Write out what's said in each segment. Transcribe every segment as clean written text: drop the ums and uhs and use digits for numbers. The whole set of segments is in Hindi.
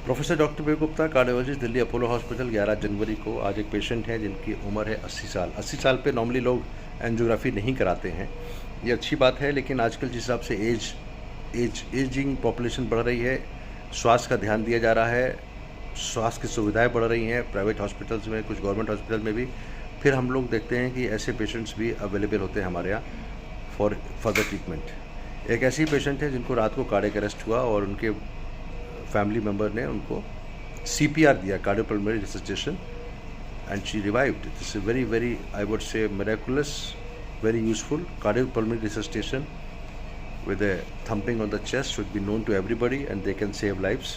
Professor doctor Vivek Gupta, cardiologist, Delhi Apollo hospital. 11 जनवरी को आज एक पेशेंट है जिनकी उम्र है 80 साल। 80 साल पे नॉर्मली लोग एंजियोग्राफी नहीं कराते हैं, ये अच्छी बात है। लेकिन आजकल जिस हिसाब से एजिंग पॉपुलेशन बढ़ रही है, स्वास्थ्य का ध्यान दिया जा रहा है, स्वास्थ्य की सुविधाएं बढ़ रही हैं प्राइवेट हॉस्पिटल्स में, कुछ गवर्नमेंट हॉस्पिटल में भी। फिर हम लोग देखते हैं कि ऐसे पेशेंट्स भी अवेलेबल होते हैं हमारे यहाँ फॉर फर्दर ट्रीटमेंट। एक ऐसी पेशेंट है जिनको रात को कार्डियक अरेस्ट हुआ और उनके फैमिली मेम्बर ने उनको CPR दिया, cardiopulmonary resuscitation, and she revived. This is very I would say miraculous, very useful. Cardiopulmonary resuscitation with a thumping on the chest should be known to everybody, and they can save lives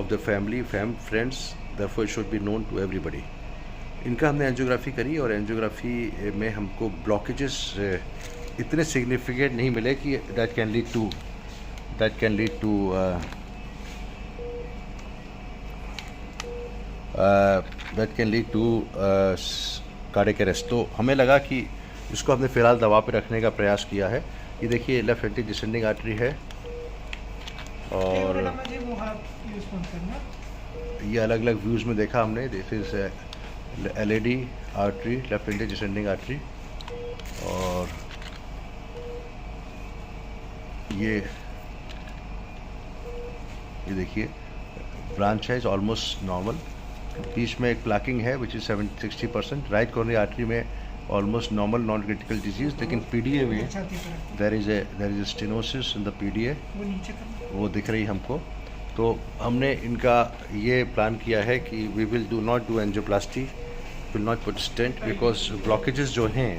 of the family, friends. Therefore, it should be known to everybody. इनका हमने एंजियोग्राफी करी और एंजियोग्राफी में हमको ब्लॉकेजेस इतने सिग्निफिकेंट नहीं मिले कि that can lead to cardiac arrest. तो हमें लगा कि इसको हमने फ़िलहाल दवा पे रखने का प्रयास किया है। ये देखिए लेफ्ट एंटी डिसेंडिंग आर्टरी है और ये अलग अलग व्यूज़ में देखा हमने। This is LAD artery, left anti descending artery, और ये देखिए ब्रांच है, इज ऑलमोस्ट नॉर्मल। बीच में एक प्लाकिंग है which is 60%। Right coronary artery में almost normal, non critical disease. लेकिन PDA में there is a stenosis in the PDA, वो दिख रही हमको। तो हमने इनका ये प्लान किया है कि we will not do angioplasty, will not put stent, because blockages जो हैं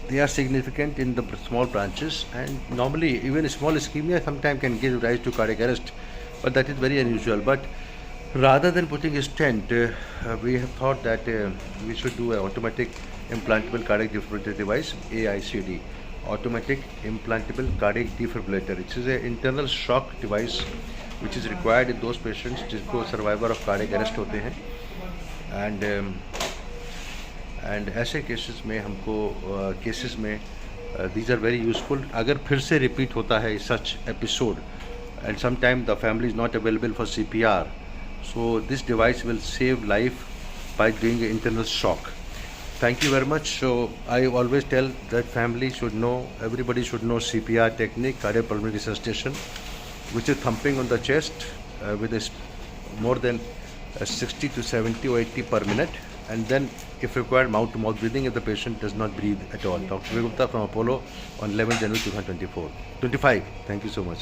they are significant in the small branches, and normally even small ischemia sometimes can give rise to cardiac arrest, but that is very unusual. But rather than putting a stent, we have thought that we should do an automatic implantable cardiac defibrillator device, AICD, automatic implantable cardiac defibrillator. It is an internal shock device which is required in those patients जिनको survivor of cardiac arrest होते हैं, एंड ऐसे केसेस में हमको केसेस में दीज आर वेरी यूजफुल। अगर फिर से रिपीट होता है such episode and sometime the family is not available for CPR, so this device will save life by doing an internal shock. Thank you very much. So I always tell that family should know, everybody should know CPR technique, cardiopulmonary resuscitation, which is thumping on the chest with more than 60 to 70 or 80 per minute, and then if required mouth-to-mouth breathing if the patient does not breathe at all. Dr. Vivek Gupta from Apollo on 11 January 2025. Thank you so much.